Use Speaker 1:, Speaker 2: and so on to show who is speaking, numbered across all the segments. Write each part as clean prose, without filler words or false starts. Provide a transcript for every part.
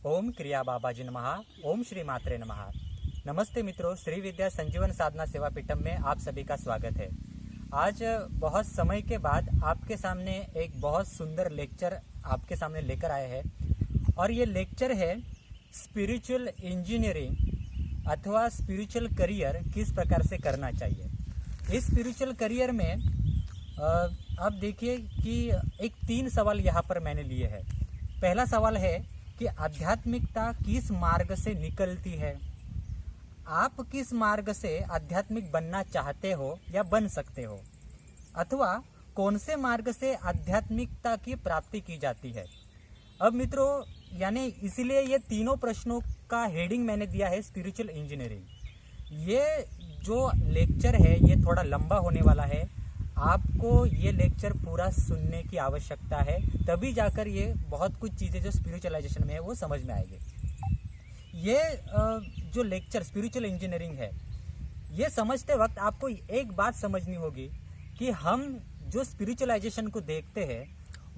Speaker 1: ओम क्रिया बाबाजी नमः। ओम श्री मात्रे नमः। नमस्ते मित्रों, श्री विद्या संजीवन साधना सेवा पीठम में आप सभी का स्वागत है। आज बहुत समय के बाद आपके सामने एक बहुत सुंदर लेक्चर आपके सामने लेकर आए हैं और ये लेक्चर है स्पिरिचुअल इंजीनियरिंग अथवा स्पिरिचुअल करियर किस प्रकार से करना चाहिए। इस स्पिरिचुअल करियर में अब देखिए कि एक 3 सवाल यहाँ पर मैंने लिए हैं। पहला सवाल है कि आध्यात्मिकता किस मार्ग से निकलती है। आप किस मार्ग से आध्यात्मिक बनना चाहते हो या बन सकते हो, अथवा कौन से मार्ग से आध्यात्मिकता की प्राप्ति की जाती है। अब मित्रों, यानी इसीलिए ये तीनों प्रश्नों का हेडिंग मैंने दिया है स्पिरिचुअल इंजीनियरिंग। ये जो लेक्चर है ये थोड़ा लंबा होने वाला है। आपको ये लेक्चर पूरा सुनने की आवश्यकता है, तभी जाकर ये बहुत कुछ चीज़ें जो स्पिरिचुअलाइजेशन में है वो समझ में आएगी। ये जो लेक्चर स्पिरिचुअल इंजीनियरिंग है, ये समझते वक्त आपको एक बात समझनी होगी कि हम जो स्पिरिचुअलाइजेशन को देखते हैं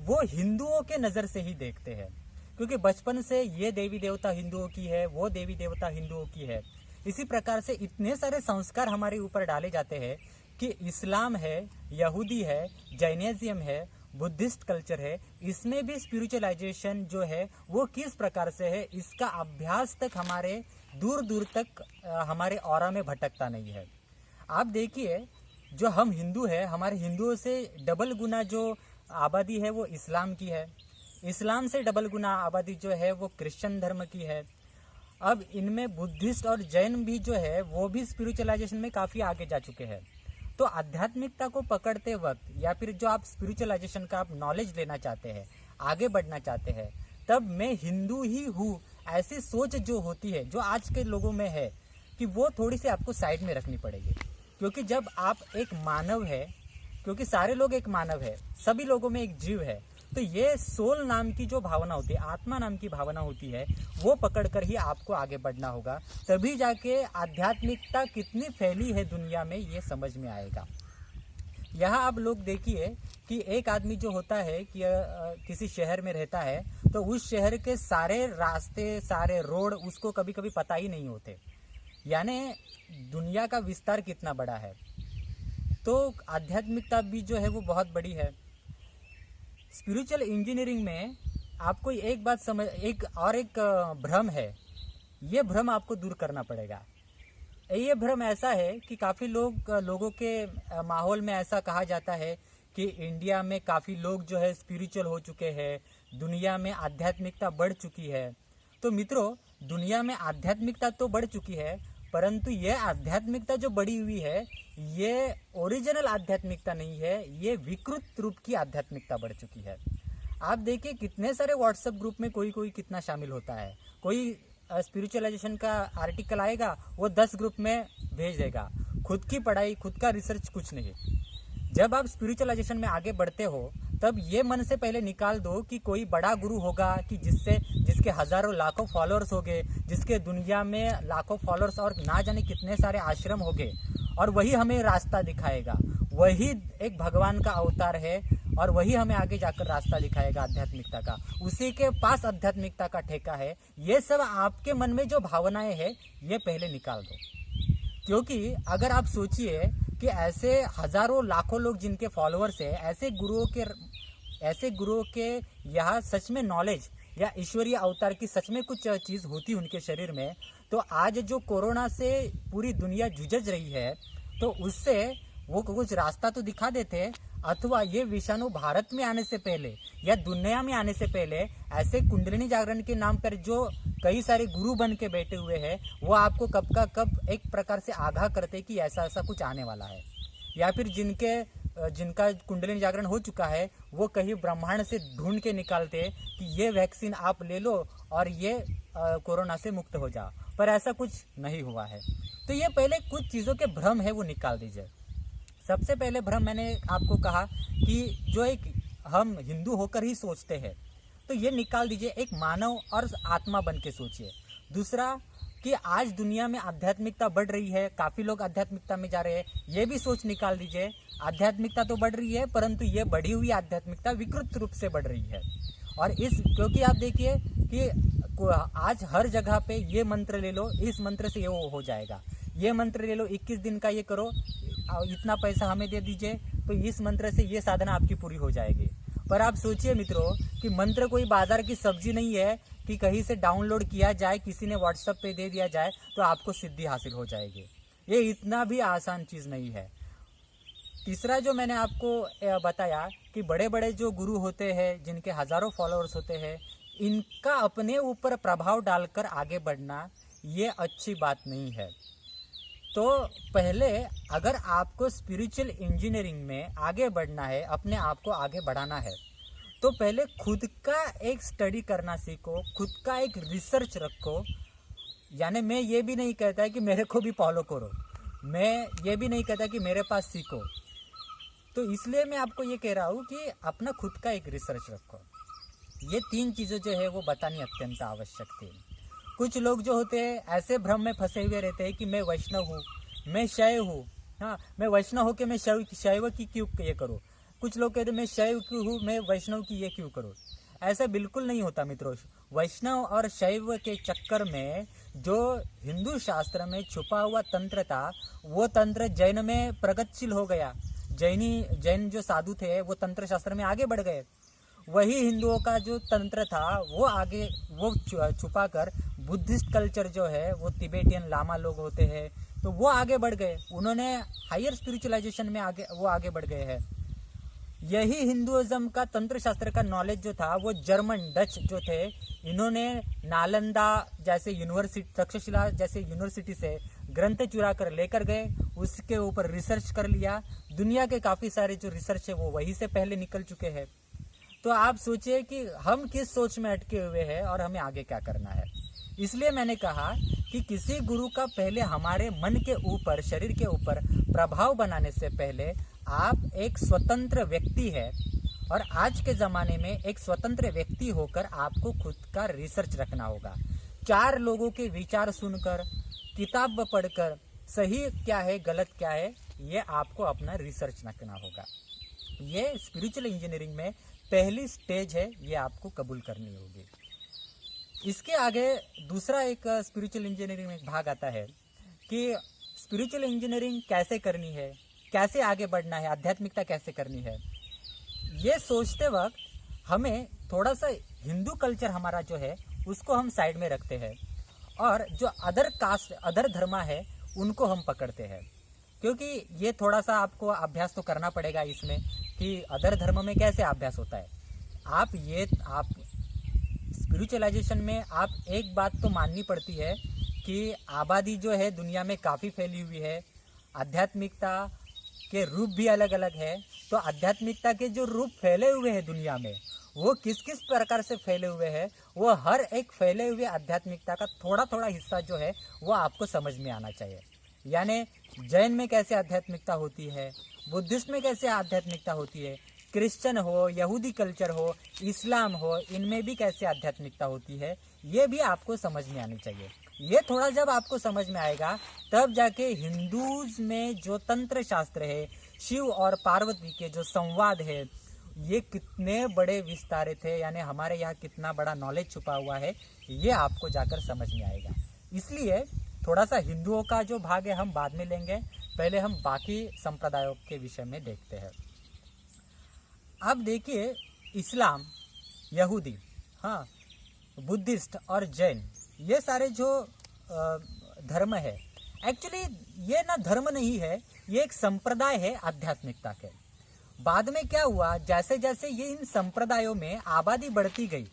Speaker 1: वो हिंदुओं के नज़र से ही देखते हैं, क्योंकि बचपन से ये देवी देवता हिंदुओं की है, वो देवी देवता हिंदुओं की है। इसी प्रकार से इतने सारे संस्कार हमारे ऊपर डाले जाते हैं कि इस्लाम है, यहूदी है, जैनिज्म है, बुद्धिस्ट कल्चर है, इसमें भी स्पिरिचुअलाइजेशन जो है वो किस प्रकार से है, इसका अभ्यास तक हमारे दूर दूर तक हमारे ऑरा में भटकता नहीं है। आप देखिए, जो हम हिंदू है, हमारे हिंदुओं से डबल गुना जो आबादी है वो इस्लाम की है। इस्लाम से डबल गुना आबादी जो है वो क्रिश्चियन धर्म की है। अब इनमें बुद्धिस्ट और जैन भी जो है वो भी स्पिरिचुअलाइजेशन में काफ़ी आगे जा चुके हैं। तो आध्यात्मिकता को पकड़ते वक्त या फिर जो आप स्पिरिचुअलाइजेशन का आप नॉलेज लेना चाहते हैं, आगे बढ़ना चाहते हैं, तब मैं हिंदू ही हूँ ऐसी सोच जो होती है, जो आज के लोगों में है, कि वो थोड़ी सी आपको साइड में रखनी पड़ेगी। क्योंकि जब आप एक मानव है, क्योंकि सारे लोग एक मानव है, सभी लोगों में एक जीव है, तो ये सोल नाम की जो भावना होती है, आत्मा नाम की भावना होती है, वो पकड़कर ही आपको आगे बढ़ना होगा। तभी जाके आध्यात्मिकता कितनी फैली है दुनिया में ये समझ में आएगा। यहाँ आप लोग देखिए कि एक आदमी जो होता है कि किसी शहर में रहता है, तो उस शहर के सारे रास्ते, सारे रोड उसको कभी कभी पता ही नहीं होते। यानी दुनिया का विस्तार कितना बड़ा है। तो आध्यात्मिकता भी जो है वो बहुत बड़ी है। स्पिरिचुअल इंजीनियरिंग में आपको एक बात समझ, एक भ्रम है, ये भ्रम आपको दूर करना पड़ेगा। ये भ्रम ऐसा है कि काफ़ी लोगों के माहौल में ऐसा कहा जाता है कि इंडिया में काफ़ी लोग जो है स्पिरिचुअल हो चुके हैं, दुनिया में आध्यात्मिकता बढ़ चुकी है। तो मित्रों, दुनिया में आध्यात्मिकता तो बढ़ चुकी है, परंतु ये आध्यात्मिकता जो बढ़ी हुई है ये ओरिजिनल आध्यात्मिकता नहीं है, ये विकृत रूप की आध्यात्मिकता बढ़ चुकी है। आप देखिए कितने सारे व्हाट्सएप ग्रुप में कोई कोई कितना शामिल होता है। कोई स्पिरिचुअलाइजेशन का आर्टिकल आएगा, वो 10 ग्रुप में भेज देगा। खुद की पढ़ाई, खुद का रिसर्च कुछ नहीं। जब आप स्पिरिचुअलाइजेशन में आगे बढ़ते हो, तब ये मन से पहले निकाल दो कि कोई बड़ा गुरु होगा कि जिसके हजारों लाखों फॉलोअर्स होंगे, जिसके दुनिया में लाखों फॉलोअर्स और ना जाने कितने सारे आश्रम होंगे, और वही हमें रास्ता दिखाएगा। वही एक भगवान का अवतार है और वही हमें आगे जाकर रास्ता दिखाएगा आध्यात्मिकता का। उसी के पास आध्यात्मिकता का ठेका है। ये सब आपके मन में जो भावनाएं हैं ये पहले निकाल दो। क्योंकि अगर आप सोचिए कि ऐसे हजारों लाखों लोग जिनके फॉलोअर्स हैं, ऐसे गुरुओं के यहाँ सच में नॉलेज या ईश्वरीय अवतार की सच में कुछ चीज़ होती उनके शरीर में, तो आज जो कोरोना से पूरी दुनिया जूझ रही है, तो उससे वो कुछ रास्ता तो दिखा देते। अथवा ये विषाणु भारत में आने से पहले या दुनिया में आने से पहले ऐसे कुंडलिनी जागरण के नाम पर जो कई सारे गुरु बन के बैठे हुए हैं, वो आपको कब का कब एक प्रकार से आगाह करते कि ऐसा ऐसा कुछ आने वाला है। या फिर जिनका कुंडलिनी जागरण हो चुका है, वो कहीं ब्रह्मांड से ढूंढ के निकालते कि ये वैक्सीन आप ले लो और ये कोरोना से मुक्त हो जाओ, पर ऐसा कुछ नहीं हुआ है। तो ये पहले कुछ चीज़ों के भ्रम है वो निकाल दीजिए। सबसे पहले भ्रम मैंने आपको कहा कि जो एक हम हिंदू होकर ही सोचते हैं, तो ये निकाल दीजिए। एक मानव और आत्मा बन के सोचिए। दूसरा कि आज दुनिया में आध्यात्मिकता बढ़ रही है, काफ़ी लोग आध्यात्मिकता में जा रहे हैं, ये भी सोच निकाल दीजिए। आध्यात्मिकता तो बढ़ रही है, परंतु ये बढ़ी हुई आध्यात्मिकता विकृत रूप से बढ़ रही है। और क्योंकि आप देखिए कि आज हर जगह पे ये मंत्र ले लो, इस मंत्र से ये हो जाएगा, ये मंत्र ले लो, 21 दिन का ये करो, इतना पैसा हमें दे दीजिए, तो इस मंत्र से ये साधना आपकी पूरी हो जाएगी। पर आप सोचिए मित्रों कि मंत्र कोई बाजार की सब्जी नहीं है कि कहीं से डाउनलोड किया जाए, किसी ने व्हाट्सएप पे दे दिया जाए तो आपको सिद्धि हासिल हो जाएगी। ये इतना भी आसान चीज़ नहीं है। तीसरा जो मैंने आपको बताया कि बड़े बड़े जो गुरु होते हैं, जिनके हज़ारों फॉलोअर्स होते हैं, इनका अपने ऊपर प्रभाव डालकर आगे बढ़ना ये अच्छी बात नहीं है। तो पहले अगर आपको स्पिरिचुअल इंजीनियरिंग में आगे बढ़ना है, अपने आप को आगे बढ़ाना है, तो पहले खुद का एक स्टडी करना सीखो, खुद का एक रिसर्च रखो। यानी मैं ये भी नहीं कहता कि मेरे को भी फॉलो करो, मैं ये भी नहीं कहता कि मेरे पास सीखो। तो इसलिए मैं आपको ये कह रहा हूँ कि अपना खुद का एक रिसर्च रखो। ये 3 चीज़ें जो है वो बतानी अत्यंत आवश्यक थी। कुछ लोग जो होते हैं ऐसे भ्रम में फंसे हुए रहते हैं कि मैं वैष्णव हूँ, मैं शैव हूँ, हाँ मैं वैष्णव हो के मैं शैव की क्यों ये करूँ। कुछ लोग कहते हैं मैं शैव क्यों हूँ, मैं वैष्णव की ये क्यों करूँ। ऐसा बिल्कुल नहीं होता मित्रों। वैष्णव और शैव के चक्कर में जो हिंदू शास्त्र में छुपा हुआ तंत्र था, वो तंत्र जैन में प्रगतिशील हो गया। जैन जो साधु थे वो तंत्र शास्त्र में आगे बढ़ गए। वही हिंदुओं का जो तंत्र था वो छुपा कर बुद्धिस्ट कल्चर जो है, वो तिबेटियन लामा लोग होते हैं, तो वो आगे बढ़ गए। उन्होंने हायर स्पिरिचुअलाइजेशन में आगे बढ़ गए हैं। यही हिंदुइज्म का तंत्र शास्त्र का नॉलेज जो था वो जर्मन डच जो थे, इन्होंने नालंदा जैसे यूनिवर्सिटी, तक्षशिला जैसे यूनिवर्सिटी से ग्रंथ चुरा कर लेकर गए, उसके ऊपर रिसर्च कर लिया। दुनिया के काफ़ी सारे जो रिसर्च है वो वहीं से पहले निकल चुके हैं। तो आप सोचिए कि हम किस सोच में अटके हुए हैं और हमें आगे क्या करना है। इसलिए मैंने कहा कि किसी गुरु का पहले हमारे मन के ऊपर, शरीर के ऊपर प्रभाव बनाने से पहले आप एक स्वतंत्र व्यक्ति है, और आज के ज़माने में एक स्वतंत्र व्यक्ति होकर आपको खुद का रिसर्च रखना होगा। 4 लोगों के विचार सुनकर, किताब पढ़कर सही क्या है गलत क्या है, ये आपको अपना रिसर्च रखना होगा। ये स्पिरिचुअल इंजीनियरिंग में पहली स्टेज है, ये आपको कबूल करनी होगी। इसके आगे दूसरा एक स्पिरिचुअल इंजीनियरिंग में भाग आता है कि स्पिरिचुअल इंजीनियरिंग कैसे करनी है, कैसे आगे बढ़ना है, आध्यात्मिकता कैसे करनी है। ये सोचते वक्त हमें थोड़ा सा हिंदू कल्चर हमारा जो है उसको हम साइड में रखते हैं, और जो अदर कास्ट, अदर धर्म है, उनको हम पकड़ते हैं। क्योंकि ये थोड़ा सा आपको अभ्यास तो करना पड़ेगा इसमें कि अदर धर्म में कैसे अभ्यास होता है। आप स्पिरिचुअलाइजेशन में आप एक बात तो माननी पड़ती है कि आबादी जो है दुनिया में काफ़ी फैली हुई है, आध्यात्मिकता के रूप भी अलग अलग है। तो आध्यात्मिकता के जो रूप फैले हुए हैं दुनिया में, वो किस किस प्रकार से फैले हुए हैं, वो हर एक फैले हुए आध्यात्मिकता का थोड़ा थोड़ा हिस्सा जो है वो आपको समझ में आना चाहिए। यानी जैन में कैसे आध्यात्मिकता होती है, बुद्धिस्ट में कैसे आध्यात्मिकता होती है, क्रिश्चियन हो, यहूदी कल्चर हो, इस्लाम हो, इनमें भी कैसे आध्यात्मिकता होती है, ये भी आपको समझ में आनी चाहिए। ये थोड़ा जब आपको समझ में आएगा तब जाके हिंदूज में जो तंत्र शास्त्र है, शिव और पार्वती के जो संवाद है, ये कितने बड़े विस्तारित है, यानी हमारे यहाँ कितना बड़ा नॉलेज छुपा हुआ है, ये आपको जाकर समझ में आएगा। इसलिए थोड़ा सा हिंदुओं का जो भाग है हम बाद में लेंगे, पहले हम बाकी संप्रदायों के विषय में देखते हैं। अब देखिए, इस्लाम, यहूदी, हाँ, बुद्धिस्ट और जैन, ये सारे जो धर्म है, एक्चुअली ये ना धर्म नहीं है, ये एक संप्रदाय है आध्यात्मिकता के। बाद में क्या हुआ, जैसे जैसे ये इन संप्रदायों में आबादी बढ़ती गई,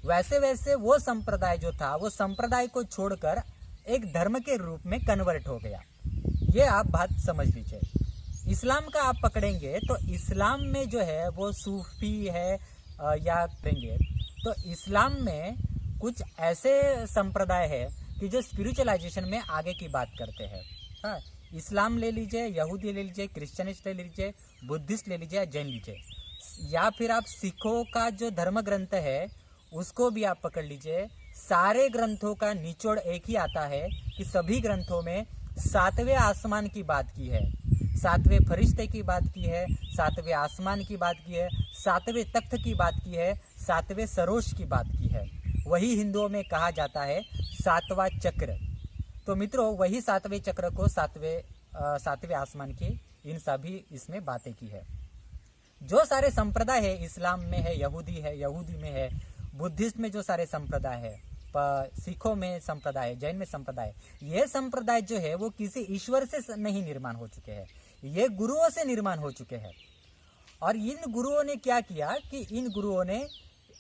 Speaker 1: वैसे वैसे वो संप्रदाय जो था वो संप्रदाय को छोड़कर एक धर्म के रूप में कन्वर्ट हो गया। ये आप बात समझ लीजिए। इस्लाम का आप पकड़ेंगे तो इस्लाम में जो है वो सूफी है या कहेंगे तो इस्लाम में कुछ ऐसे संप्रदाय है कि जो स्पिरिचुअलाइजेशन में आगे की बात करते हैं। हाँ, इस्लाम ले लीजिए, यहूदी ले लीजिए, क्रिश्चियनिस्ट ले लीजिए, बुद्धिस्ट ले लीजिए, जैन लीजिए, या फिर आप सिखों का जो धर्म ग्रंथ है उसको भी आप पकड़ लीजिए। सारे ग्रंथों का निचोड़ एक ही आता है कि सभी ग्रंथों में 7वें आसमान की बात की है, 7वें फरिश्ते की बात की है, 7वें आसमान की बात की है, 7वें तख्त की बात की है, 7वें सरोज की बात की है। वही हिंदुओं में कहा जाता है सातवां चक्र। तो मित्रों वही सातवें चक्र को सातवें आसमान की इन सभी इसमें बातें की है। जो सारे संप्रदाय है, इस्लाम में है, यहूदी में है, बुद्धिस्ट में जो सारे संप्रदाय है, सिखों में संप्रदाय है, जैन में संप्रदाय, ये संप्रदाय जो है वो किसी ईश्वर से नहीं निर्माण हो चुके हैं, ये गुरुओं से निर्माण हो चुके हैं। और इन गुरुओं ने क्या किया कि इन गुरुओं ने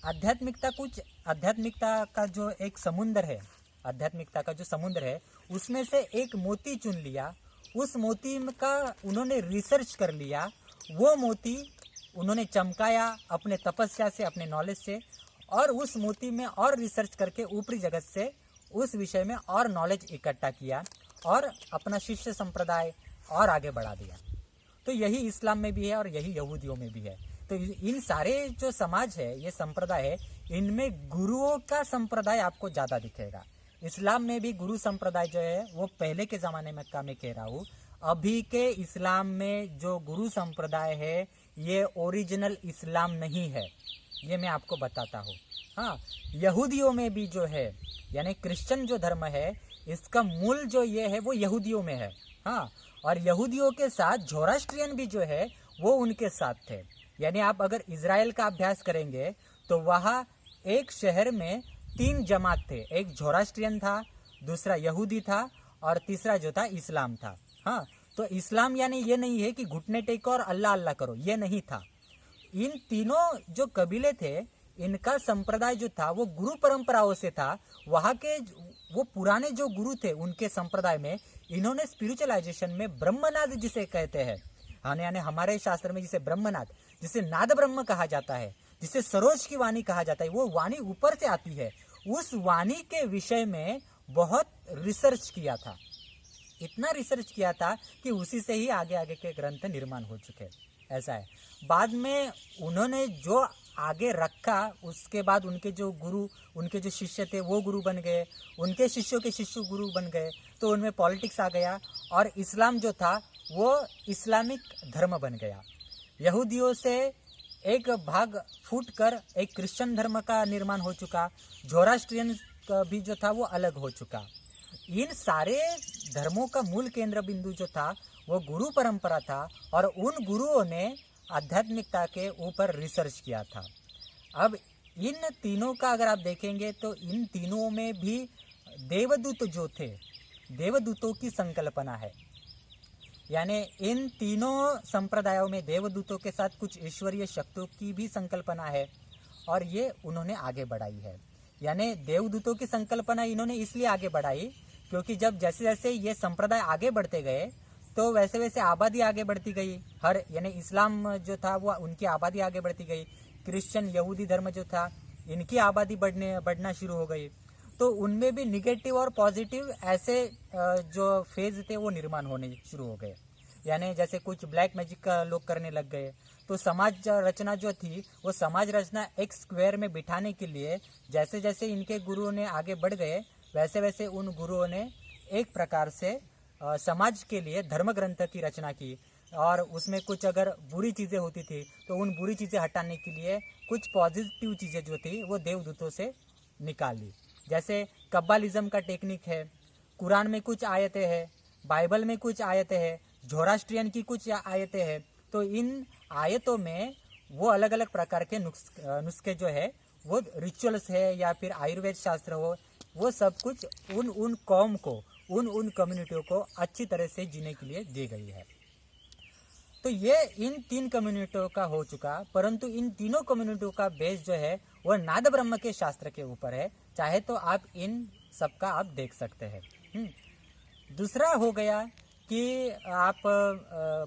Speaker 1: आध्यात्मिकता का जो एक समुद्र है, आध्यात्मिकता का जो समुद्र है उसमें से एक मोती चुन लिया, उस मोती का उन्होंने रिसर्च कर लिया, वो मोती उन्होंने चमकाया अपने तपस्या से, अपने नॉलेज से, और उस मोती में और रिसर्च करके ऊपरी जगत से उस विषय में और नॉलेज इकट्ठा किया और अपना शिष्य संप्रदाय और आगे बढ़ा दिया। तो यही इस्लाम में भी है और यही यहूदियों में भी है। तो इन सारे जो समाज है, ये संप्रदाय है, इनमें गुरुओं का संप्रदाय आपको ज़्यादा दिखेगा। इस्लाम में भी गुरु संप्रदाय जो है वो पहले के ज़माने में का मैं कह रहा हूँ, अभी के इस्लाम में जो गुरु संप्रदाय है ये ओरिजिनल इस्लाम नहीं है, ये मैं आपको बताता हूँ। हाँ, यहूदियों में भी जो है, यानी क्रिश्चियन जो धर्म है, इसका मूल जो ये है वो यहूदियों में है। हाँ, और यहूदियों के साथ झोरास्ट्रियन भी जो है वो उनके साथ थे। यानी आप अगर इजराइल का अभ्यास करेंगे तो वहाँ एक शहर में 3 जमात थे, एक झोरास्ट्रियन था, दूसरा यहूदी था और तीसरा जो था इस्लाम था। हाँ, तो इस्लाम यानी ये नहीं है कि घुटने टेको और अल्लाह अल्लाह करो, ये नहीं था। इन तीनों जो कबीले थे, इनका संप्रदाय जो था वो गुरु परंपराओं से था। वहाँ के वो पुराने जो गुरु थे उनके संप्रदाय में इन्होंने स्पिरिचुअलाइजेशन में ब्रह्मनाद जिसे कहते हैं, यानी हमारे शास्त्र में जिसे ब्रह्मनाद, जिसे नाद ब्रह्म कहा जाता है, जिसे सरोज की वाणी कहा जाता है, वो वाणी ऊपर से आती है, उस वाणी के विषय में बहुत रिसर्च किया था। इतना रिसर्च किया था कि उसी से ही आगे आगे के ग्रंथ निर्माण हो चुके। ऐसा है। बाद में उन्होंने जो आगे रखा, उसके बाद उनके जो गुरु, उनके जो शिष्य थे वो गुरु बन गए, उनके शिष्यों के शिष्य गुरु बन गए, तो उनमें पॉलिटिक्स आ गया और इस्लाम जो था वो इस्लामिक धर्म बन गया। यहूदियों से एक भाग फूट कर एक क्रिश्चियन धर्म का निर्माण हो चुका, झोरास्ट्रियन भी जो था वो अलग हो चुका। इन सारे धर्मों का मूल केंद्र बिंदु जो था वो गुरु परंपरा था और उन गुरुओं ने आध्यात्मिकता के ऊपर रिसर्च किया था। अब इन तीनों का अगर आप देखेंगे तो इन तीनों में भी देवदूत जो थे, देवदूतों की संकल्पना है। यानी इन तीनों संप्रदायों में देवदूतों के साथ कुछ ईश्वरीय शक्तियों की भी संकल्पना है और ये उन्होंने आगे बढ़ाई है। यानी देवदूतों की संकल्पना इन्होंने इसलिए आगे बढ़ाई क्योंकि जब जैसे जैसे ये संप्रदाय आगे बढ़ते गए तो वैसे वैसे आबादी आगे बढ़ती गई। यानी इस्लाम जो था वो उनकी आबादी आगे बढ़ती गई, क्रिश्चियन यहूदी धर्म जो था इनकी आबादी बढ़ना शुरू हो गई। तो उनमें भी निगेटिव और पॉजिटिव ऐसे जो फेज थे वो निर्माण होने शुरू हो गए। यानी जैसे कुछ ब्लैक मैजिक का लोग करने लग गए, तो समाज रचना जो थी वो समाज रचना एक स्क्वायर में बिठाने के लिए जैसे जैसे इनके गुरुओं ने आगे बढ़ गए वैसे वैसे उन गुरुओं ने एक प्रकार से समाज के लिए धर्म ग्रंथ की रचना की और उसमें कुछ अगर बुरी चीज़ें होती थी तो उन बुरी चीज़ें हटाने के लिए कुछ पॉजिटिव चीज़ें जो थी वो देवदूतों से निकाल ली। जैसे कब्बालिज्म का टेक्निक है, कुरान में कुछ आयतें हैं, बाइबल में कुछ आयतें हैं, झोरास्ट्रियन की कुछ आयतें हैं। तो इन आयतों में वो अलग अलग प्रकार के नुस्खे जो है वो रिचुअल्स है या फिर आयुर्वेद शास्त्र हो, वो सब कुछ उन कौम को, उन कम्युनिटियों को अच्छी तरह से जीने के लिए दी गई है। तो ये इन 3 कम्युनिटियों का हो चुका, परंतु इन तीनों कम्युनिटियों का बेस जो है वो नाद ब्रह्म के शास्त्र के ऊपर है। चाहे तो आप इन सबका आप देख सकते हैं। दूसरा हो गया कि आप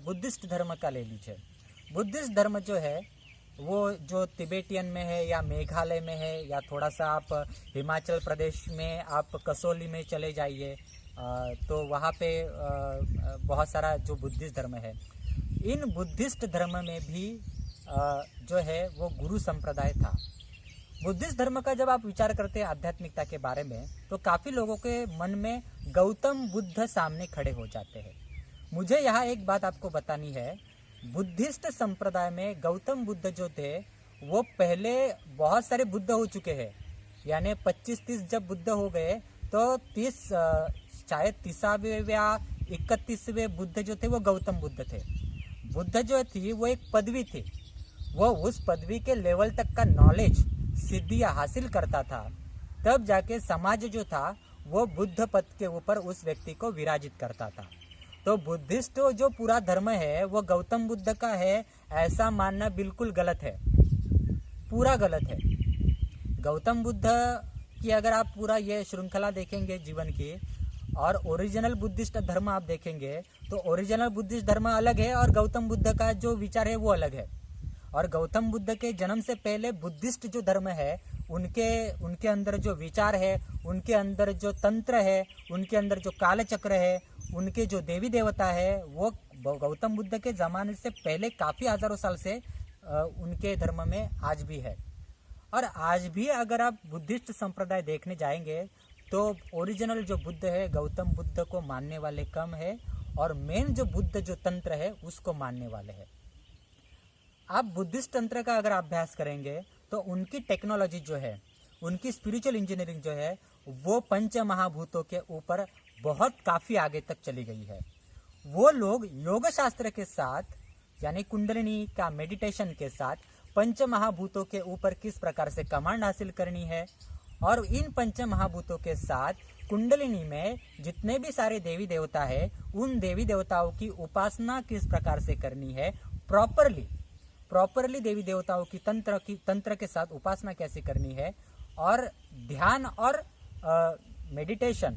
Speaker 1: बुद्धिस्ट धर्म का ले लीजिए। बुद्धिस्ट धर्म जो है वो जो तिबेटियन में है या मेघालय में है या थोड़ा सा आप हिमाचल प्रदेश में आप कसौली में चले जाइए तो वहाँ पे बहुत सारा जो बुद्धिस्ट धर्म है। इन बुद्धिस्ट धर्म में भी जो है वो गुरु संप्रदाय था। बुद्धिस्ट धर्म का जब आप विचार करते हैं आध्यात्मिकता के बारे में तो काफ़ी लोगों के मन में गौतम बुद्ध सामने खड़े हो जाते हैं। मुझे यहाँ एक बात आपको बतानी है, बुद्धिस्ट संप्रदाय में गौतम बुद्ध जो थे वो पहले बहुत सारे बुद्ध हो चुके हैं। यानी 25-30 जब बुद्ध हो गए तो 30 शायद 30वें या 31वें बुद्ध जो थे वो गौतम बुद्ध थे। बुद्ध जो थी वो एक पदवी थी, वो उस पदवी के लेवल तक का नॉलेज सिद्धियां हासिल करता था, तब जाके समाज जो था वो बुद्ध पद के ऊपर उस व्यक्ति को विराजित करता था। तो बुद्धिस्ट जो पूरा धर्म है वो गौतम बुद्ध का है, ऐसा मानना बिल्कुल गलत है, पूरा गलत है। गौतम बुद्ध की अगर आप पूरा ये श्रृंखला देखेंगे जीवन की और ओरिजिनल बुद्धिस्ट धर्म आप देखेंगे तो ओरिजिनल बुद्धिस्ट धर्म अलग है और गौतम बुद्ध का जो विचार है वो अलग है। और गौतम बुद्ध के जन्म से पहले बुद्धिस्ट जो धर्म है उनके अंदर जो विचार है, उनके अंदर जो तंत्र है, उनके अंदर जो कालचक्र है, उनके जो देवी देवता है, वो गौतम बुद्ध के ज़माने से पहले काफ़ी हज़ारों साल से उनके धर्म में आज भी है। और आज भी अगर आप बुद्धिस्ट संप्रदाय देखने जाएंगे तो ओरिजिनल जो बुद्ध है गौतम बुद्ध को मानने वाले कम है और मेन जो बुद्ध जो तंत्र है उसको मानने वाले हैं। आप बुद्धिस्ट तंत्र का अगर अभ्यास करेंगे तो उनकी टेक्नोलॉजी जो है, उनकी स्पिरिचुअल इंजीनियरिंग जो है वो पंच महाभूतों के ऊपर बहुत काफ़ी आगे तक चली गई है। वो लोग योग शास्त्र के साथ यानी कुंडलिनी का मेडिटेशन के साथ पंच महाभूतों के ऊपर किस प्रकार से कमांड हासिल करनी है और इन पंच महाभूतों के साथ कुंडलिनी में जितने भी सारे देवी देवता है उन देवी देवताओं की उपासना किस प्रकार से करनी है, प्रॉपरली देवी देवताओं की तंत्र के साथ उपासना कैसे करनी है और ध्यान और मेडिटेशन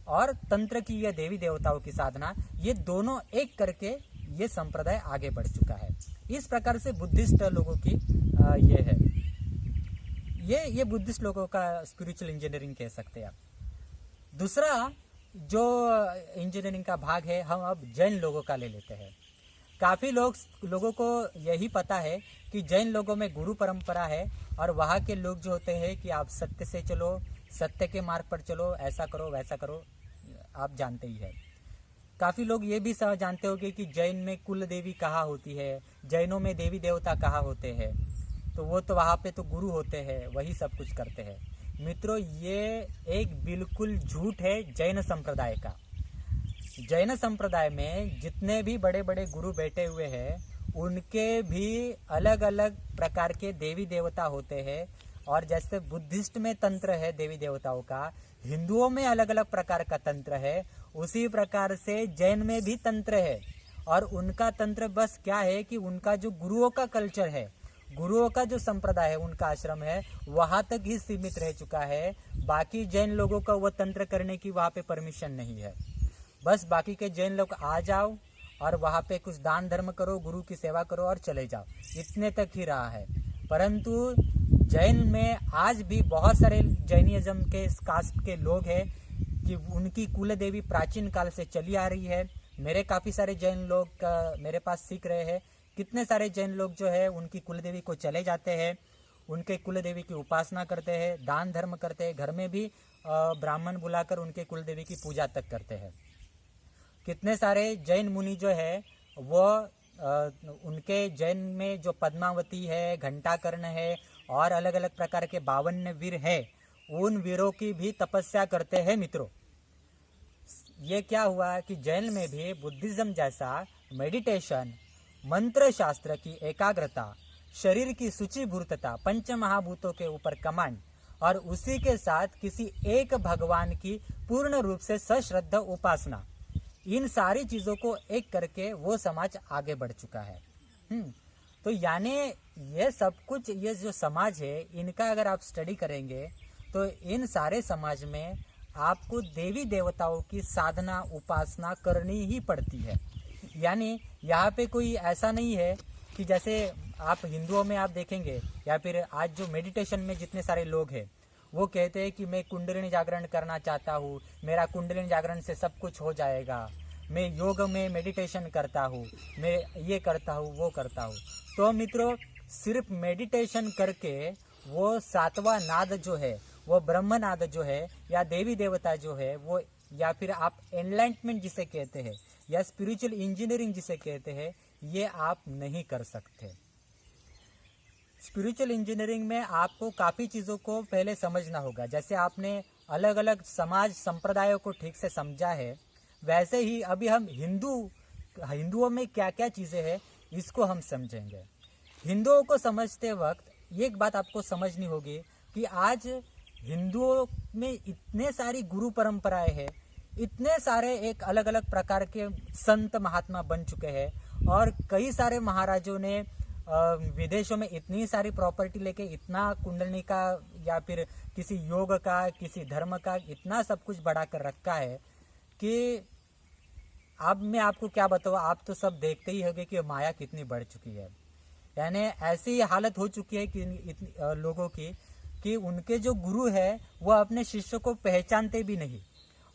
Speaker 1: और तंत्र की यह देवी देवताओं की साधना, ये दोनों एक करके ये संप्रदाय आगे बढ़ चुका है। इस प्रकार से बुद्धिस्ट लोगों की ये है, ये बुद्धिस्ट लोगों का स्पिरिचुअल इंजीनियरिंग कह सकते हैं आप। दूसरा जो इंजीनियरिंग का भाग है हम अब जैन लोगों का ले लेते हैं। काफ़ी लोगों को यही पता है कि जैन लोगों में गुरु परंपरा है और वहाँ के लोग जो होते हैं कि आप सत्य से चलो, सत्य के मार्ग पर चलो, ऐसा करो वैसा करो, आप जानते ही है। काफ़ी लोग ये भी जानते होंगे कि जैन में कुल देवी कहाँ होती है, जैनों में देवी देवता कहाँ होते हैं, तो वो तो वहाँ पे तो गुरु होते हैं, वही सब कुछ करते हैं। मित्रों, ये एक बिल्कुल झूठ है जैन संप्रदाय का। जैन संप्रदाय में जितने भी बड़े बड़े गुरु बैठे हुए हैं उनके भी अलग अलग प्रकार के देवी देवता होते हैं। और जैसे बुद्धिस्ट में तंत्र है देवी देवताओं का, हिंदुओं में अलग अलग प्रकार का तंत्र है, उसी प्रकार से जैन में भी तंत्र है। और उनका तंत्र बस क्या है कि उनका जो गुरुओं का कल्चर है, गुरुओं का जो संप्रदाय है, उनका आश्रम है, वहाँ तक ही सीमित रह चुका है। बाकी जैन लोगों का वो तंत्र करने की वहाँ पे परमिशन नहीं है। बस बाकी के जैन लोग आ जाओ और वहाँ पे कुछ दान धर्म करो, गुरु की सेवा करो और चले जाओ, इतने तक ही रहा है। परंतु जैन में आज भी बहुत सारे जैनिज्म के कास्ट के लोग हैं कि उनकी कुल देवी प्राचीन काल से चली आ रही है। मेरे काफ़ी सारे जैन लोग मेरे पास सीख रहे हैं। कितने सारे जैन लोग जो है उनकी कुल देवी को चले जाते हैं, उनके कुल देवी की उपासना करते हैं, दान धर्म करते हैं, घर में भी ब्राह्मण बुलाकर उनके कुल देवी की पूजा तक करते हैं। कितने सारे जैन मुनि जो है वो उनके जैन में जो पद्मावती है, घंटाकर्ण है और अलग अलग प्रकार के 52 वीर है, उन वीरों की भी तपस्या करते हैं। मित्रों, ये क्या हुआ कि जैन में भी बुद्धिज्म जैसा मेडिटेशन, मंत्र शास्त्र की एकाग्रता, शरीर की सूचीभूतता, पंच महाभूतों के ऊपर कमांड और उसी के साथ किसी एक भगवान की पूर्ण रूप से सश्रद्धा उपासना, इन सारी चीज़ों को एक करके वो समाज आगे बढ़ चुका है। तो यानी ये सब कुछ, ये जो समाज है इनका अगर आप स्टडी करेंगे तो इन सारे समाज में आपको देवी देवताओं की साधना उपासना करनी ही पड़ती है। यानी यहाँ पे कोई ऐसा नहीं है कि जैसे आप हिंदुओं में आप देखेंगे या फिर आज जो मेडिटेशन में जितने सारे लोग हैं वो कहते हैं कि मैं कुंडलिनी जागरण करना चाहता हूँ, मेरा कुंडलिनी जागरण से सब कुछ हो जाएगा, मैं योग में मेडिटेशन करता हूँ, मैं ये करता हूँ वो करता हूँ। तो मित्रों, सिर्फ मेडिटेशन करके वो 7वां नाद जो है, वो ब्रह्म नाद जो है या देवी देवता जो है वो, या फिर आप एनलाइटमेंट जिसे कहते हैं या स्पिरिचुअल इंजीनियरिंग जिसे कहते हैं, ये आप नहीं कर सकते। स्पिरिचुअल इंजीनियरिंग में आपको काफ़ी चीज़ों को पहले समझना होगा। जैसे आपने अलग अलग समाज संप्रदायों को ठीक से समझा है, वैसे ही अभी हम हिंदुओं में क्या क्या चीज़ें हैं इसको हम समझेंगे। हिंदुओं को समझते वक्त ये एक बात आपको समझनी होगी कि आज हिंदुओं में इतने सारी गुरु परंपराएं हैं, इतने सारे एक अलग अलग प्रकार के संत महात्मा बन चुके हैं, और कई सारे महाराजों ने विदेशों में इतनी सारी प्रॉपर्टी लेके इतना कुंडली का या फिर किसी योग का, किसी धर्म का इतना सब कुछ बढ़ा कर रखा है कि अब मैं आपको क्या बताऊँ, आप तो सब देखते ही होंगे कि माया कितनी बढ़ चुकी है। यानी ऐसी हालत हो चुकी है कि लोगों की कि उनके जो गुरु है वो अपने शिष्य को पहचानते भी नहीं,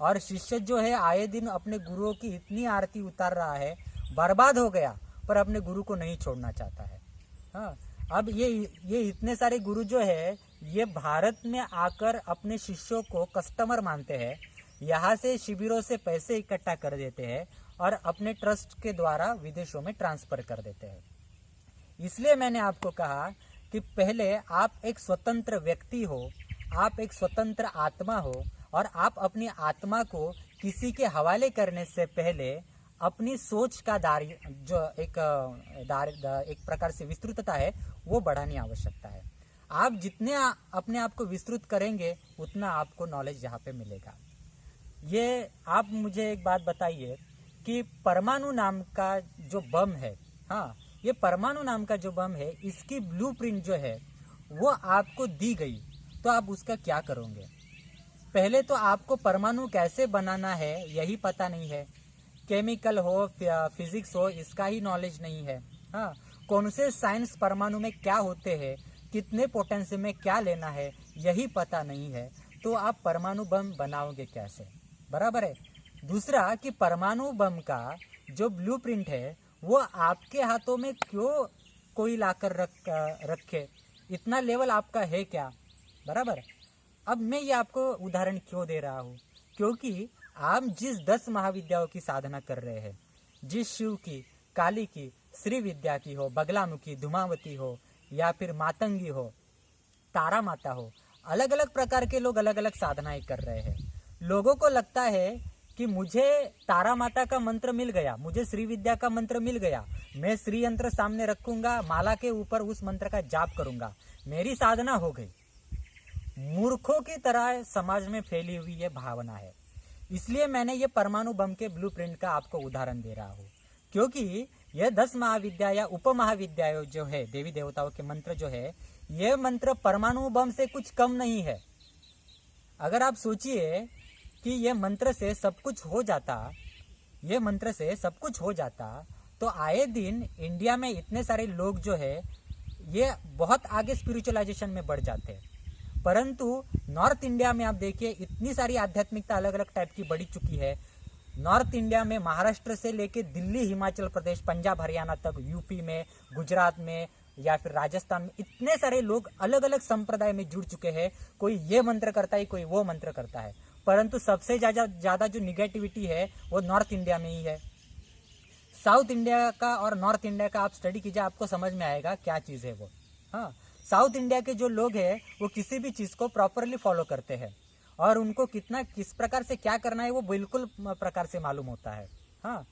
Speaker 1: और शिष्य जो है आए दिन अपने गुरुओं की इतनी आरती उतार रहा है, बर्बाद हो गया पर अपने गुरु को नहीं छोड़ना चाहता है। हाँ, अब ये इतने सारे गुरु जो है ये भारत में आकर अपने शिष्यों को कस्टमर मानते हैं, यहाँ से शिविरों से पैसे इकट्ठा कर देते हैं और अपने ट्रस्ट के द्वारा विदेशों में ट्रांसफर कर देते हैं। इसलिए मैंने आपको कहा कि पहले आप एक स्वतंत्र व्यक्ति हो, आप एक स्वतंत्र आत्मा हो, और आप अपनी आत्मा को किसी के हवाले करने से पहले अपनी सोच का जो एक प्रकार से विस्तृतता है वो बढ़ानी आवश्यकता है। आप जितने अपने आप को विस्तृत करेंगे उतना आपको नॉलेज यहाँ पे मिलेगा। ये आप मुझे एक बात बताइए कि परमाणु नाम का जो बम है, हाँ, ये परमाणु नाम का जो बम है इसकी ब्लूप्रिंट जो है वो आपको दी गई, तो आप उसका क्या करोगे? पहले तो आपको परमाणु कैसे बनाना है यही पता नहीं है, केमिकल हो, फिजिक्स हो, इसका ही नॉलेज नहीं है। हाँ, कौन से साइंस परमाणु में क्या होते हैं, कितने पोटेंशियल में क्या लेना है यही पता नहीं है, तो आप परमाणु बम बनाओगे कैसे? बराबर है। दूसरा कि परमाणु बम का जो ब्लूप्रिंट है वो आपके हाथों में क्यों कोई लाकर रखे? इतना लेवल आपका है क्या? बराबर। अब मैं ये आपको उदाहरण क्यों दे रहा हूँ, क्योंकि आप जिस 10 महाविद्याओं की साधना कर रहे हैं, जिस शिव की, काली की, श्री विद्या की हो, बगलामुखी, धूमावती हो, या फिर मातंगी हो, तारा माता हो, अलग अलग प्रकार के लोग अलग अलग साधनाएं कर रहे हैं। लोगों को लगता है कि मुझे तारा माता का मंत्र मिल गया, मुझे श्री विद्या का मंत्र मिल गया, मैं श्री यंत्र सामने रखूंगा, माला के ऊपर उस मंत्र का जाप करूंगा, मेरी साधना हो गई। मूर्खों की तरह समाज में फैली हुई ये भावना है। इसलिए मैंने ये परमाणु बम के ब्लूप्रिंट का आपको उदाहरण दे रहा हूँ, क्योंकि यह 10 महाविद्या या उप महाविद्याएं जो है, देवी देवताओं के मंत्र जो है, ये मंत्र परमाणु बम से कुछ कम नहीं है। अगर आप सोचिए कि ये मंत्र से सब कुछ हो जाता, ये मंत्र से सब कुछ हो जाता, तो आए दिन इंडिया में इतने सारे लोग जो है ये बहुत आगे स्पिरिचुअलाइजेशन में बढ़ जाते हैं। परंतु नॉर्थ इंडिया में आप देखिए इतनी सारी आध्यात्मिकता अलग अलग टाइप की बढ़ी चुकी है। नॉर्थ इंडिया में महाराष्ट्र से लेके दिल्ली, हिमाचल प्रदेश, पंजाब, हरियाणा तक, यूपी में, गुजरात में या फिर राजस्थान में इतने सारे लोग अलग अलग संप्रदाय में जुड़ चुके हैं। कोई ये मंत्र करता है, कोई वो मंत्र करता है, परंतु सबसे ज्यादा जो निगेटिविटी है वो नॉर्थ इंडिया में ही है। साउथ इंडिया का और नॉर्थ इंडिया का आप स्टडी कीजिए, आपको समझ में आएगा क्या चीज़ है वो। हाँ, साउथ इंडिया के जो लोग हैं वो किसी भी चीज़ को प्रॉपरली फॉलो करते हैं और उनको किस प्रकार से क्या करना है वो बिल्कुल प्रकार से मालूम होता है। हाँ,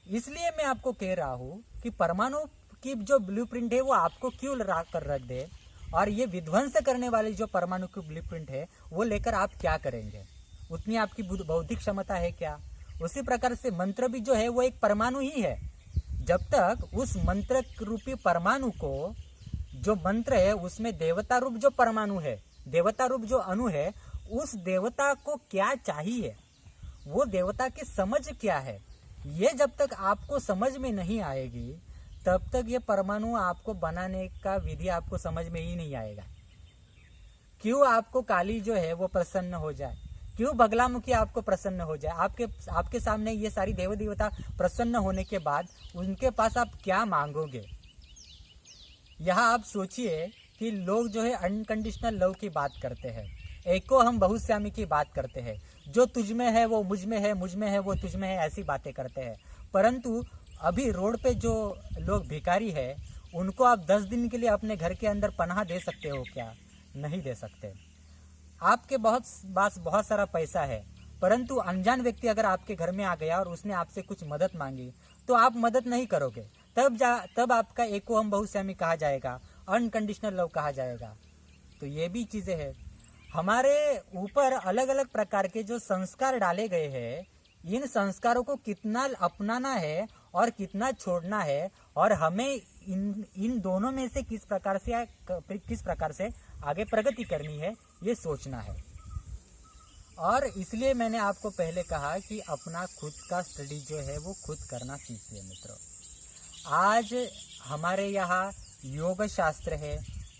Speaker 1: इसलिए मैं आपको कह रहा हूँ कि परमाणु की जो ब्लूप्रिंट है वो आपको क्यों ला कर रख दे, और ये विध्वंस करने वाली जो परमाणु की ब्लूप्रिंट है वो लेकर आप क्या करेंगे? उतनी आपकी बौद्धिक क्षमता है क्या? उसी प्रकार से मंत्र भी जो है वो एक परमाणु ही है। जब तक उस मंत्र रूपी परमाणु को, जो मंत्र है उसमें देवता रूप जो परमाणु है, देवता रूप जो अणु है, उस देवता को क्या चाहिए, वो देवता की समझ क्या है, ये जब तक आपको समझ में नहीं आएगी तब तक ये परमाणु आपको बनाने का विधि आपको समझ में ही नहीं आएगा। क्यों आपको काली जो है वो प्रसन्न हो जाए, क्यों बगलामुखी आपको प्रसन्न हो जाए, आपके सामने ये सारी देव देवता प्रसन्न होने के बाद उनके पास आप क्या मांगोगे? यहाँ आप सोचिए कि लोग जो है अनकंडीशनल लव की बात करते हैं, एको हम बहुश्यामी की बात करते हैं, जो तुझ में है वो मुझ में है, मुझ में है वो तुझ में है, ऐसी बातें करते हैं। परंतु अभी रोड पे जो लोग भिखारी है उनको आप 10 दिन के लिए अपने घर के अंदर पनाह दे सकते हो क्या? नहीं दे सकते। आपके पास बहुत सारा पैसा है, परंतु अनजान व्यक्ति अगर आपके घर में आ गया और उसने आपसे कुछ मदद मांगी तो आप मदद नहीं करोगे। तब आपका एको हम बहुश्यामी कहा जाएगा, अनकंडीशनल लव कहा जाएगा। तो ये भी चीज़ें हैं। हमारे ऊपर अलग अलग प्रकार के जो संस्कार डाले गए हैं, इन संस्कारों को कितना अपनाना है और कितना छोड़ना है, और हमें इन दोनों में से किस प्रकार से आगे प्रगति करनी है, ये सोचना है। और इसलिए मैंने आपको पहले कहा कि अपना खुद का स्टडी जो है वो खुद करना सीखिए मित्रों। आज हमारे यहाँ योग शास्त्र है,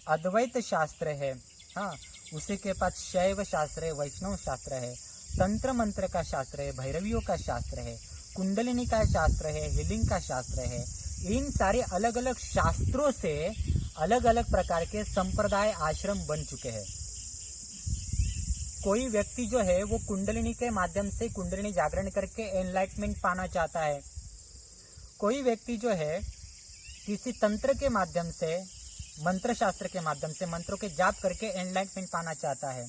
Speaker 1: अद्वैत शास्त्र है, हाँ, उसी के पास शैव शास्त्र है, वैष्णव शास्त्र है, तंत्र मंत्र का शास्त्र है, भैरवियों का शास्त्र है, कुंडलिनी का शास्त्र है, हीलिंग का शास्त्र है। इन सारे अलग अलग शास्त्रों से अलग अलग प्रकार के संप्रदाय आश्रम बन चुके हैं। कोई व्यक्ति जो है वो कुंडलिनी के माध्यम से कुंडलिनी जागरण करके एनलाइटमेंट पाना चाहता है। कोई व्यक्ति जो है किसी तंत्र के माध्यम से, मंत्र शास्त्र के माध्यम से मंत्रों के जाप करके एनलाइटमेंट पाना चाहता है।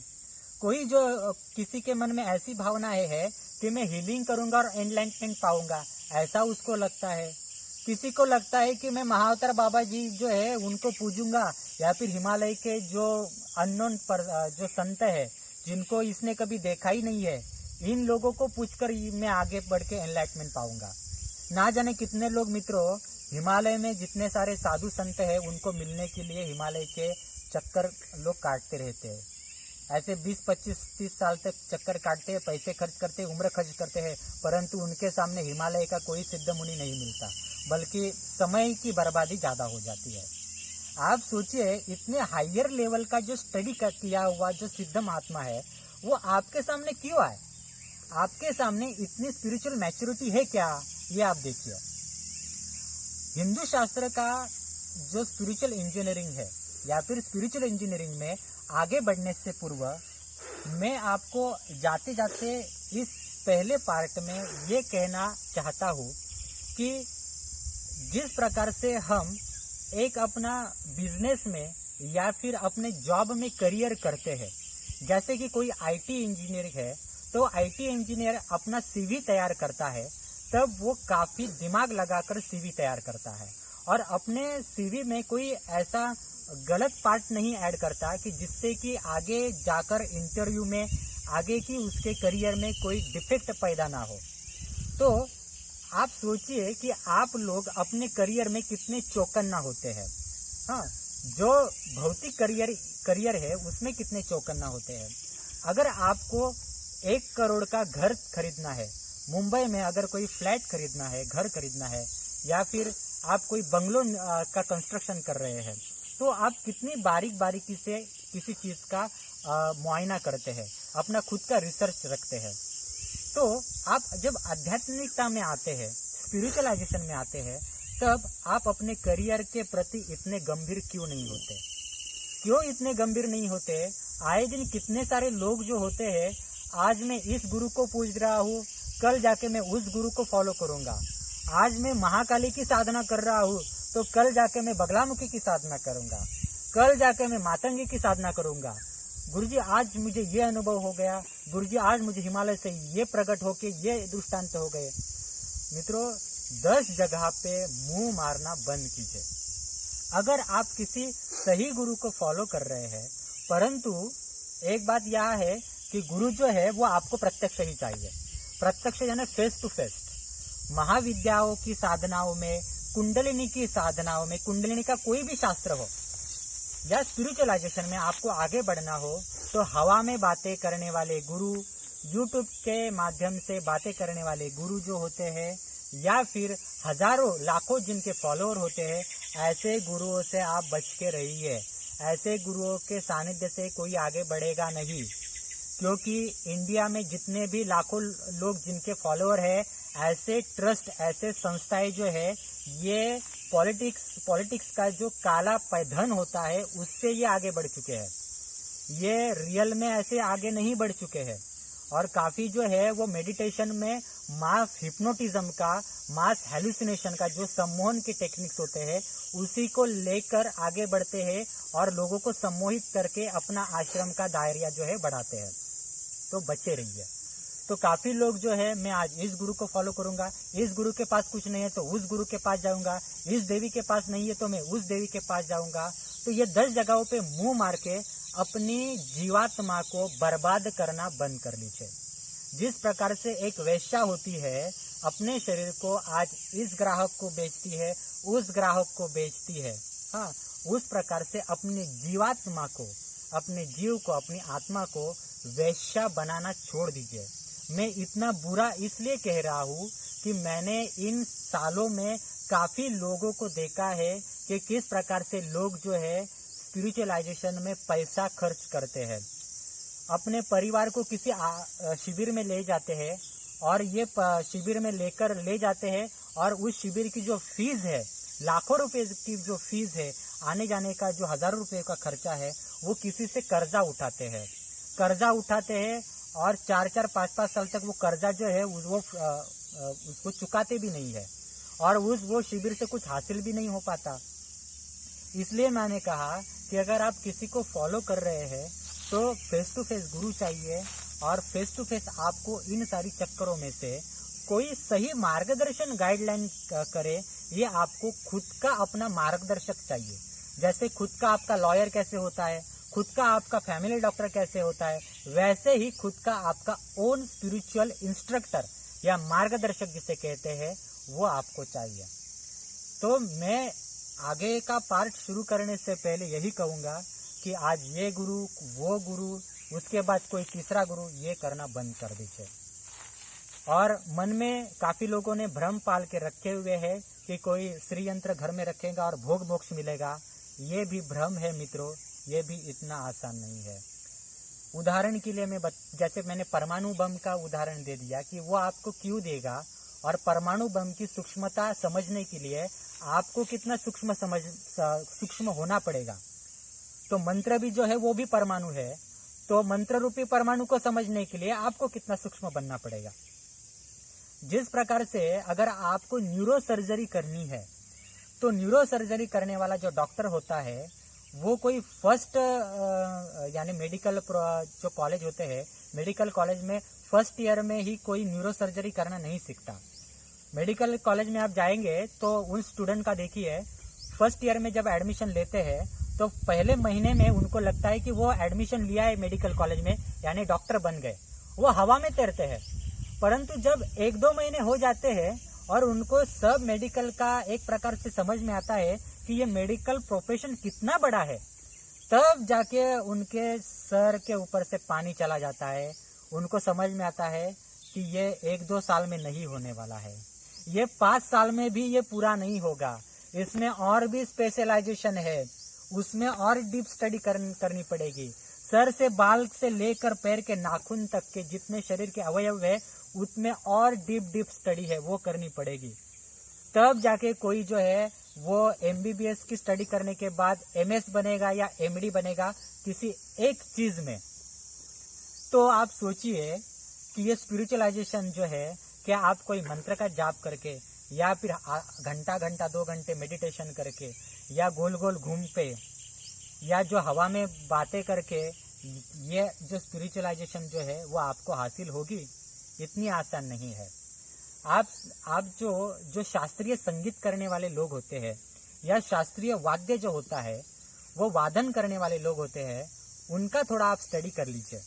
Speaker 1: कोई जो किसी के मन में ऐसी भावना है कि मैं हीलिंग करूंगा और एनलाइटमेंट पाऊंगा, ऐसा उसको लगता है। किसी को लगता है कि मैं महाअवतार बाबा जी जो है उनको पूजूंगा, या फिर हिमालय के जो अननोन जो संत है जिनको इसने कभी देखा ही नहीं है, इन लोगों को पूछकर मैं आगे बढ़ के एनलाइटमेंट पाऊंगा। ना जाने कितने लोग मित्रों हिमालय में जितने सारे साधु संत हैं उनको मिलने के लिए हिमालय के चक्कर लोग काटते रहते हैं। ऐसे 20, 25, 30 साल तक चक्कर काटते हैं, पैसे खर्च करते हैं, उम्र खर्च करते हैं, परंतु उनके सामने हिमालय का कोई सिद्ध मुनि नहीं मिलता, बल्कि समय की बर्बादी ज़्यादा हो जाती है। आप सोचिए, इतने हायर लेवल का जो स्टडी किया हुआ जो सिद्ध महात्मा है वो आपके सामने क्यों आए? आपके सामने इतनी स्पिरिचुअल मैच्योरिटी है क्या? ये आप देखिए। हिंदू शास्त्र का जो स्पिरिचुअल इंजीनियरिंग है या फिर स्पिरिचुअल इंजीनियरिंग में आगे बढ़ने से पूर्व मैं आपको जाते जाते इस पहले पार्ट में ये कहना चाहता हूँ कि जिस प्रकार से हम एक अपना बिजनेस में या फिर अपने जॉब में करियर करते हैं, जैसे कि कोई आईटी इंजीनियर है तो आईटी इंजीनियर अपना सीवी तैयार करता है, तब वो काफ़ी दिमाग लगाकर सीवी तैयार करता है और अपने सीवी में कोई ऐसा गलत पार्ट नहीं ऐड करता कि जिससे कि आगे जाकर इंटरव्यू में आगे की उसके करियर में कोई डिफेक्ट पैदा ना हो। तो आप सोचिए कि आप लोग अपने करियर में कितने चौकन्ना होते हैं। हाँ, जो भौतिक करियर है उसमें कितने चौकन्ना होते हैं। अगर आपको 1 करोड़ का घर खरीदना है, मुंबई में अगर कोई फ्लैट खरीदना है, घर खरीदना है, या फिर आप कोई बंगलो का कंस्ट्रक्शन कर रहे हैं, तो आप कितनी बारीकी से किसी चीज़ का मुआयना करते हैं, अपना खुद का रिसर्च रखते हैं। तो आप जब आध्यात्मिकता में आते हैं, स्पिरिचुअलाइजेशन में आते हैं, तब आप अपने करियर के प्रति इतने गंभीर क्यों नहीं होते? क्यों इतने गंभीर नहीं होते? आए दिन कितने सारे लोग जो होते हैं, आज मैं इस गुरु को पूज रहा हूँ, कल जाके मैं उस गुरु को फॉलो करूँगा। आज मैं महाकाली की साधना कर रहा हूँ तो कल जाके मैं बगलामुखी की साधना करूँगा, कल जाके मैं मातंगी की साधना करूँगा। गुरुजी आज मुझे ये अनुभव हो गया, गुरुजी आज मुझे हिमालय से ये प्रकट होके ये दृष्टांत हो गए। मित्रों, 10 जगह पे मुंह मारना बंद कीजिए। अगर आप किसी सही गुरु को फॉलो कर रहे हैं, परंतु एक बात यह है कि गुरु जो है वो आपको प्रत्यक्ष ही चाहिए। प्रत्यक्ष यानी फेस टू फेस। महाविद्याओं की साधनाओं में, कुंडलिनी की साधनाओं में, कुंडलिनी का कोई भी शास्त्र हो या स्पिरिचुअलाइजेशन में आपको आगे बढ़ना हो, तो हवा में बातें करने वाले गुरु, यूट्यूब के माध्यम से बातें करने वाले गुरु जो होते हैं, या फिर हजारों लाखों जिनके फॉलोअर होते हैं, ऐसे गुरुओं से आप बच के रहिए। ऐसे गुरुओं के सानिध्य से कोई आगे बढ़ेगा नहीं, क्योंकि इंडिया में जितने भी लाखों लोग जिनके फॉलोअर है, ऐसे ट्रस्ट, ऐसे संस्थाएं जो है, ये पॉलिटिक्स का जो काला धन होता है उससे ये आगे बढ़ चुके हैं। ये रियल में ऐसे आगे नहीं बढ़ चुके हैं। और काफ़ी जो है वो मेडिटेशन में मास हिप्नोटिज्म का, मास हेलुसिनेशन का जो सम्मोहन के टेक्निक्स होते हैं उसी को लेकर आगे बढ़ते हैं और लोगों को सम्मोहित करके अपना आश्रम का दायरा जो है बढ़ाते हैं। तो बचे रहिए। तो काफ़ी लोग जो है, मैं आज इस गुरु को फॉलो करूंगा, इस गुरु के पास कुछ नहीं है तो उस गुरु के पास जाऊंगा, इस देवी के पास नहीं है तो मैं उस देवी के पास जाऊंगा। तो ये 10 जगहों पे मुंह मार के अपनी जीवात्मा को बर्बाद करना बंद कर लीजिए। जिस प्रकार से एक वेश्या होती है, अपने शरीर को आज इस ग्राहक को बेचती है, उस ग्राहक को बेचती है, हाँ, उस प्रकार से अपनी जीवात्मा को, अपने जीव को, अपनी आत्मा को वेश्या बनाना छोड़ दीजिए। मैं इतना बुरा इसलिए कह रहा हूँ कि मैंने इन सालों में काफ़ी लोगों को देखा है कि किस प्रकार से लोग जो है स्पिरिचुअलाइजेशन में पैसा खर्च करते हैं। अपने परिवार को किसी शिविर में ले जाते हैं और ये शिविर में लेकर ले जाते हैं और उस शिविर की जो फीस है, लाखों रुपए की जो फीस है, आने जाने का जो हजारों रुपए का खर्चा है, वो किसी से कर्जा उठाते हैं। कर्जा उठाते हैं और 4-4, 5-5 साल तक वो कर्जा जो है वो उसको चुकाते भी नहीं है और वो शिविर से कुछ हासिल भी नहीं हो पाता। इसलिए मैंने कहा कि अगर आप किसी को फॉलो कर रहे हैं तो फेस टू फेस गुरु चाहिए और फेस टू फेस आपको इन सारी चक्करों में से कोई सही मार्गदर्शन गाइडलाइन करे। ये आपको खुद का अपना मार्गदर्शक चाहिए। जैसे खुद का आपका लॉयर कैसे होता है, खुद का आपका फैमिली डॉक्टर कैसे होता है, वैसे ही खुद का आपका ओन स्पिरिचुअल इंस्ट्रक्टर या मार्गदर्शक जिसे कहते हैं वो आपको चाहिए। तो मैं आगे का पार्ट शुरू करने से पहले यही कहूँगा कि आज ये गुरु, वो गुरु, उसके बाद कोई तीसरा गुरु, ये करना बंद कर दीजिए। और मन में काफ़ी लोगों ने भ्रम पाल के रखे हुए हैं कि कोई श्री यंत्र घर में रखेगा और भोग मोक्ष मिलेगा। ये भी भ्रम है मित्रों, ये भी इतना आसान नहीं है। उदाहरण के लिए जैसे मैंने परमाणु बम का उदाहरण दे दिया कि वो आपको क्यों देगा, और परमाणु बम की सूक्ष्मता समझने के लिए आपको कितना सूक्ष्म होना पड़ेगा। तो मंत्र भी जो है वो भी परमाणु है, तो मंत्र रूपी परमाणु को समझने के लिए आपको कितना सूक्ष्म बनना पड़ेगा। जिस प्रकार से अगर आपको न्यूरो सर्जरी करनी है तो न्यूरो सर्जरी करने वाला जो डॉक्टर होता है वो कोई फर्स्ट यानी मेडिकल जो कॉलेज होते हैं, मेडिकल कॉलेज में फर्स्ट ईयर में ही कोई न्यूरो सर्जरी करना नहीं सीखता। मेडिकल कॉलेज में आप जाएंगे तो उन स्टूडेंट का देखिए, फर्स्ट ईयर में जब एडमिशन लेते हैं तो पहले महीने में उनको लगता है कि वो एडमिशन लिया है मेडिकल कॉलेज में, यानी डॉक्टर बन गए, वो हवा में तैरते हैं। परंतु जब 1-2 महीने हो जाते हैं और उनको सब मेडिकल का एक प्रकार से समझ में आता है कि ये मेडिकल प्रोफेशन कितना बड़ा है, तब जाके उनके सर के ऊपर से पानी चला जाता है। उनको समझ में आता है कि ये 1-2 साल में नहीं होने वाला है, ये 5 साल में भी ये पूरा नहीं होगा, इसमें और भी स्पेशलाइजेशन है, उसमें और डीप स्टडी करनी पड़ेगी। सर से बाल से लेकर पैर के नाखून तक के जितने शरीर के अवयव है उसमें और डीप स्टडी है, वो करनी पड़ेगी। तब जाके कोई जो है वो MBBS की स्टडी करने के बाद MS बनेगा या MD बनेगा किसी एक चीज में। तो आप सोचिए कि ये स्पिरिचुअलाइजेशन जो है, क्या आप कोई मंत्र का जाप करके या फिर घंटा 2 घंटे मेडिटेशन करके या गोल गोल घूम पे या जो हवा में बातें करके ये जो स्पिरिचुअलाइजेशन जो है वो आपको हासिल होगी? इतनी आसान नहीं है। आप जो शास्त्रीय संगीत करने वाले लोग होते हैं या शास्त्रीय वाद्य जो होता है वो वादन करने वाले लोग होते हैं, उनका थोड़ा आप स्टडी कर लीजिए।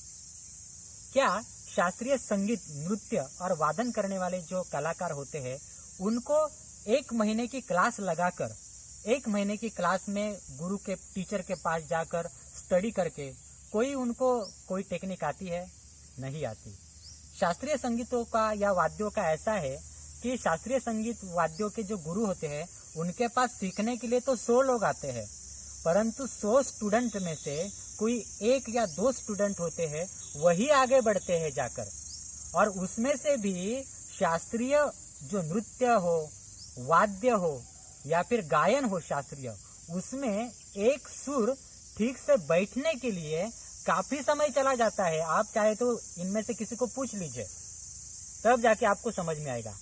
Speaker 1: क्या शास्त्रीय संगीत, नृत्य और वादन करने वाले जो कलाकार होते हैं उनको 1 महीने की क्लास लगाकर, 1 महीने की क्लास में गुरु के, टीचर के पास जाकर स्टडी करके उनको कोई टेक्निक आती है? नहीं आती। शास्त्रीय संगीतों का या वाद्यों का ऐसा है कि शास्त्रीय संगीत वाद्यों के जो गुरु होते हैं उनके पास सीखने के लिए तो 100 लोग आते हैं, परंतु 100 स्टूडेंट में से कोई 1 या 2 स्टूडेंट होते हैं, वही आगे बढ़ते हैं जाकर। और उसमें से भी शास्त्रीय जो नृत्य हो, वाद्य हो या फिर गायन हो शास्त्रीय, उसमें एक सुर ठीक से बैठने के लिए काफी समय चला जाता है। आप चाहे तो इनमें से किसी को पूछ लीजिए, तब जाके आपको समझ में आएगा।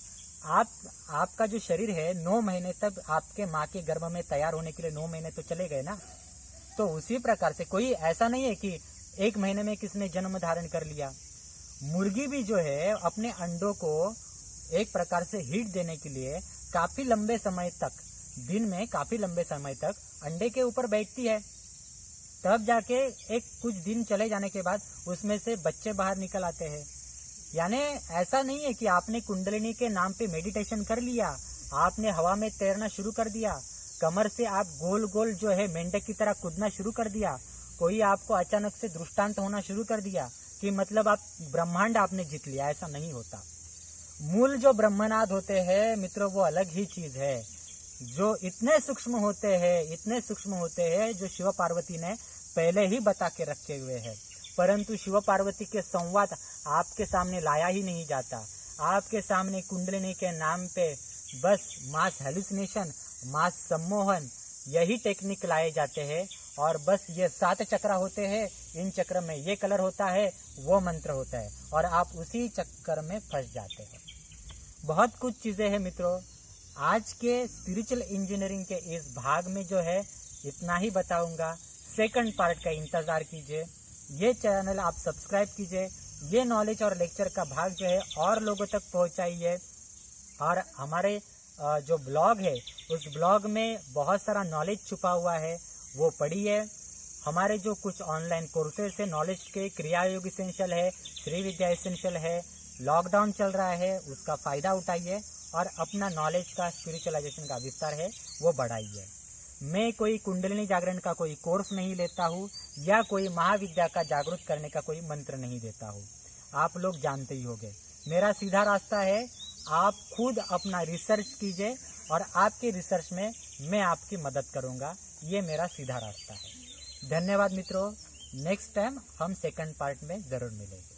Speaker 1: आपका जो शरीर है 9 महीने तक आपके माँ के गर्भ में तैयार होने के लिए 9 महीने तो चले गए ना। तो उसी प्रकार से कोई ऐसा नहीं है कि 1 महीने में किसने जन्म धारण कर लिया। मुर्गी भी जो है अपने अंडों को एक प्रकार से हीट देने के लिए काफी लंबे समय तक, दिन में काफी लंबे समय तक अंडे के ऊपर बैठती है। तब जाके एक कुछ दिन चले जाने के बाद उसमें से बच्चे बाहर निकल आते हैं। यानी ऐसा नहीं है कि आपने कुंडलिनी के नाम पे मेडिटेशन कर लिया, आपने हवा में तैरना शुरू कर दिया, कमर से आप गोल गोल जो है मेंढक की तरह कूदना शुरू कर दिया, कोई आपको अचानक से दृष्टांत होना शुरू कर दिया कि मतलब आप ब्रह्मांड आपने जीत लिया। ऐसा नहीं होता। मूल जो ब्रह्मनाद होते हैं मित्रों, वो अलग ही चीज है, जो इतने सूक्ष्म होते हैं जो शिव पार्वती ने पहले ही बता के रखे हुए हैं। परंतु शिव पार्वती के संवाद आपके सामने लाया ही नहीं जाता। आपके सामने कुंडलिनी के नाम पे बस मास हेलुसिनेशन, मास सम्मोहन, यही टेक्निक लाए जाते हैं। और बस ये 7 चक्र होते हैं, इन चक्र में ये कलर होता है, वो मंत्र होता है, और आप उसी चक्कर में फंस जाते हैं। बहुत कुछ चीजें हैं मित्रों। आज के स्पिरिचुअल इंजीनियरिंग के इस भाग में जो है इतना ही बताऊंगा। सेकंड पार्ट का इंतजार कीजिए। ये चैनल आप सब्सक्राइब कीजिए। ये नॉलेज और लेक्चर का भाग जो है और लोगों तक पहुंचाइए। और हमारे जो ब्लॉग है उस ब्लॉग में बहुत सारा नॉलेज छुपा हुआ है, वो पढ़िए। हमारे जो कुछ ऑनलाइन कोर्सेस है नॉलेज के, क्रिया योग एसेंशियल है, श्री विद्या एसेंशियल है, लॉकडाउन चल रहा है, उसका फायदा उठाइए और अपना नॉलेज का, स्पिरिचुअलाइजेशन का विस्तार है वो बढ़ाइए। मैं कोई कुंडलिनी जागरण का कोई कोर्स नहीं लेता हूँ या कोई महाविद्या का जागरूक करने का कोई मंत्र नहीं देता हूँ। आप लोग जानते ही होंगे। मेरा सीधा रास्ता है, आप खुद अपना रिसर्च कीजिए और आपके रिसर्च में मैं आपकी मदद करूँगा। ये मेरा सीधा रास्ता है। धन्यवाद मित्रों। नेक्स्ट टाइम हम सेकंड पार्ट में ज़रूर मिलेंगे।